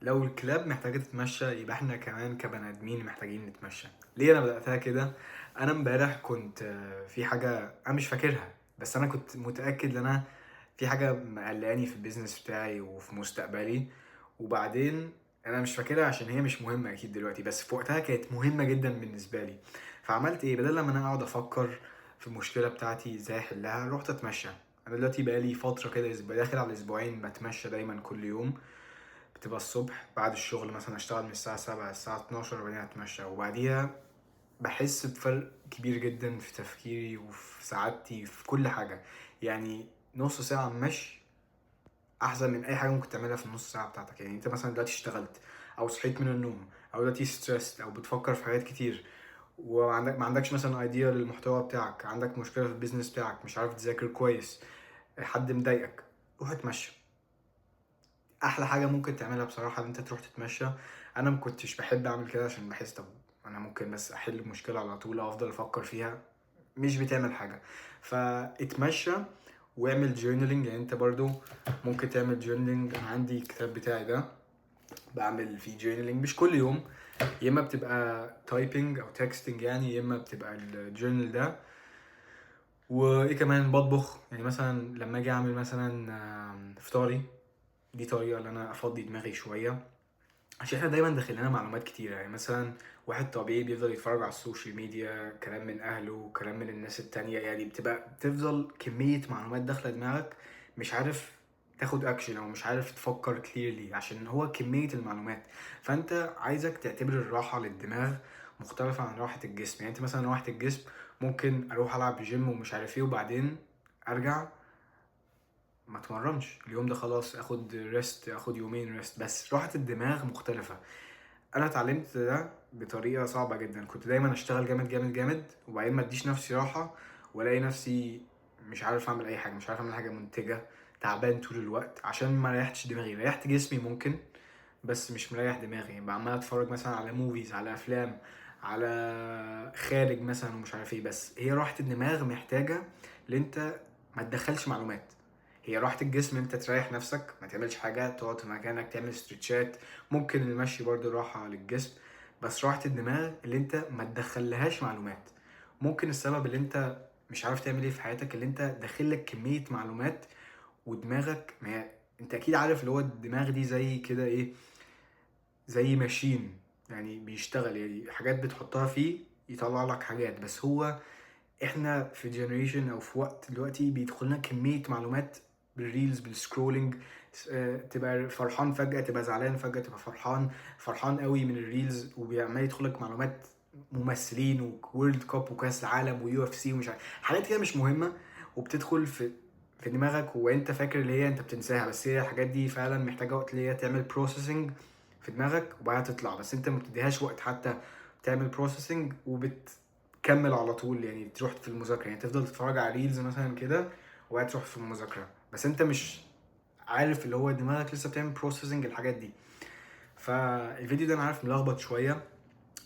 لو الكلاب محتاجة تتمشى يبقى احنا كمان كبني ادمين محتاجين نتمشى. ليه انا بدأتها كده؟ انا امبارح كنت في حاجة انا مش فاكرها، بس انا كنت متأكد ان انا في حاجة مقلقاني في البيزنس بتاعي وفي مستقبلي. وبعدين انا مش فاكرها عشان هي مش مهمة اكيد دلوقتي، بس في وقتها كانت مهمة جدا بالنسبة لي. فعملت ايه؟ بدل ما انا اقعد افكر في المشكلة بتاعتي ازاي احلها، رحت اتمشى. انا دلوقتي بقالي فترة كده داخل على اسبوعين بتمشى دايما كل يوم. بتبقى الصبح بعد الشغل مثلا اشتغل من الساعة 7 الساعة 12 وبعدين اتمشى، وبعديها بحس بفرق كبير جدا في تفكيري وفي سعادتي في كل حاجة. يعني نص ساعة مشي احسن من اي حاجة ممكن تعملها في النص ساعة بتاعتك. يعني انت مثلا دلوقتي اشتغلت او صحيت من النوم او دلوقتي ستريسد او بتفكر في حاجات كتير، وعندك ما عندكش مثلا ايديا للمحتوى بتاعك، عندك مشكلة في البيزنس بتاعك، مش عارف تذاكر كويس، حد مضايقك، روح اتمشى. احلى حاجه ممكن تعملها بصراحه ان انت تروح تتمشى. انا ما كنتش بحب اعمل كده عشان بحس طب انا ممكن بس احل المشكله على طول او افضل افكر فيها، مش بتعمل حاجه. فاتمشى واعمل جورنالينج. يعني انت برضو ممكن تعمل جورنالينج. انا عندي الكتاب بتاعي ده بعمل فيه جورنالينج مش كل يوم، يا اما بتبقى تايبنج او تكستنج يعني، يا اما بتبقى الجورنال ده. وايه كمان بطبخ. يعني مثلا لما اجي اعمل مثلا فطاري، دي طريقه ان انا افضي دماغي شويه، عشان احنا دايما داخل لنا معلومات كتيرة. يعني مثلا واحد طبيعي بيفضل يتفرج على السوشيال ميديا، كلام من اهله، كلام من الناس التانية، يعني بتفضل كمية معلومات داخلة دماغك، مش عارف تاخد اكشن او مش عارف تفكر كليرلي عشان هو كمية المعلومات. فانت عايزك تعتبر الراحة للدماغ مختلفة عن راحة الجسم. يعني انت مثلا راحة الجسم ممكن اروح العب جيم ومش عارف ايه وبعدين ارجع ما اتمرنش اليوم ده، خلاص اخد ريست، اخد يومين ريست. بس راحة الدماغ مختلفة. انا اتعلمت ده بطريقه صعبه جدا. كنت دايما اشتغل جامد جامد جامد وبعدين ما اديش نفسي راحه، والاقي نفسي مش عارف اعمل اي حاجه، مش عارف اعمل حاجه منتجه، تعبان طول الوقت عشان ما ريحتش دماغي. ريحت جسمي ممكن بس مش مريح دماغي. يعني عمال اتفرج مثلا على موفيز، على افلام، على خارج مثلا ومش عارف ايه. بس هي راحه الدماغ محتاجه ان انت ما تدخلش معلومات. هي راحة الجسم انت تريح نفسك، ما تعملش حاجة، تقعد في مكانك، تعمل استرتشات، ممكن المشي برضو راحة للجسم. بس راحة الدماغ اللي انت ما تدخلهاش معلومات. ممكن السبب اللي انت مش عارف تعمل ايه في حياتك اللي انت داخلك كمية معلومات ودماغك ما انت اكيد عارف اللي هو الدماغ دي زي كده ايه، زي ماشين يعني بيشتغل، يعني حاجات بتحطها فيه يطلع لك حاجات. بس هو احنا في جنريشن او في وقت دلوقتي بيدخلنا كمية معلومات بالريلز بالسكرولينج. تبقى فرحان فجأة تبقى زعلان، فجأة تبقى فرحان قوي من الريلز، وبيعمل يدخلك معلومات ممثلين وورلد كاب وكاس العالم ويو اف سي ومش عارف حاجات كده مش مهمة، وبتدخل في دماغك وانت فاكر اللي هي انت بتنساها. بس هي الحاجات دي فعلا محتاجة وقت اللي هي تعمل بروسيسنج في دماغك وبعدها تطلع. بس انت ما بتديهاش وقت حتى تعمل بروسيسنج كمل على طول. يعني تروح في المذاكرة، يعني تفضل تتفرج على ريلز مثلا كده وبعد تروح في المذاكرة، بس انت مش عارف اللي هو دماغك لسه بتعمل بروسيسنج الحاجات دي. فالفيديو ده انا عارف ملخبط شوية،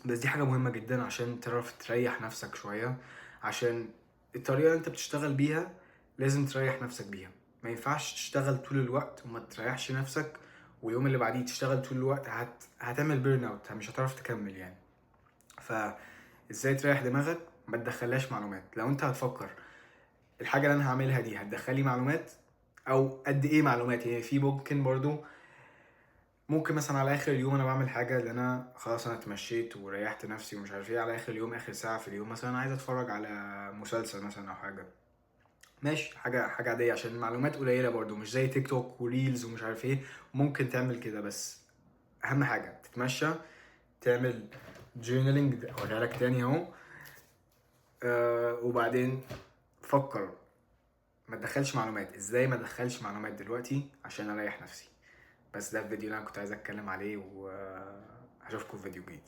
بس دي حاجة مهمة جدا عشان تعرف تريح نفسك شوية. عشان الطريقة اللي انت بتشتغل بيها لازم تريح نفسك بيها. ما ينفعش تشتغل طول الوقت وما تريحش نفسك، واليوم اللي بعديه تشتغل طول الوقت هتعمل بيرن اوت، مش هتعرف تكمل يعني. فازاي تريح دماغك؟ ما تدخلهاش معلومات. لو انت هتفكر الحاجه اللي انا هعملها دي هتدخلي معلومات او قد ايه معلومات، يعني في ممكن برضو ممكن مثلا على اخر اليوم انا بعمل حاجه اللي انا خلاص انا اتمشيت وريحت نفسي ومش عارف ايه، على اخر اليوم اخر ساعه في اليوم مثلا عايز اتفرج على مسلسل مثلا او حاجه، ماشي، حاجه عاديه عشان المعلومات قليله برضو مش زي تيك توك وريلز ومش عارف ايه. ممكن تعمل كده، بس اهم حاجه تتمشى، تعمل جورنالينج اوريها لك تاني اهو. وبعدين فكر ما تدخلش معلومات. ازاي ما ادخلش معلومات دلوقتي عشان اريح نفسي؟ بس ده الفيديو اللي انا كنت عايز اتكلم عليه، وهشوفكم في فيديو جديد.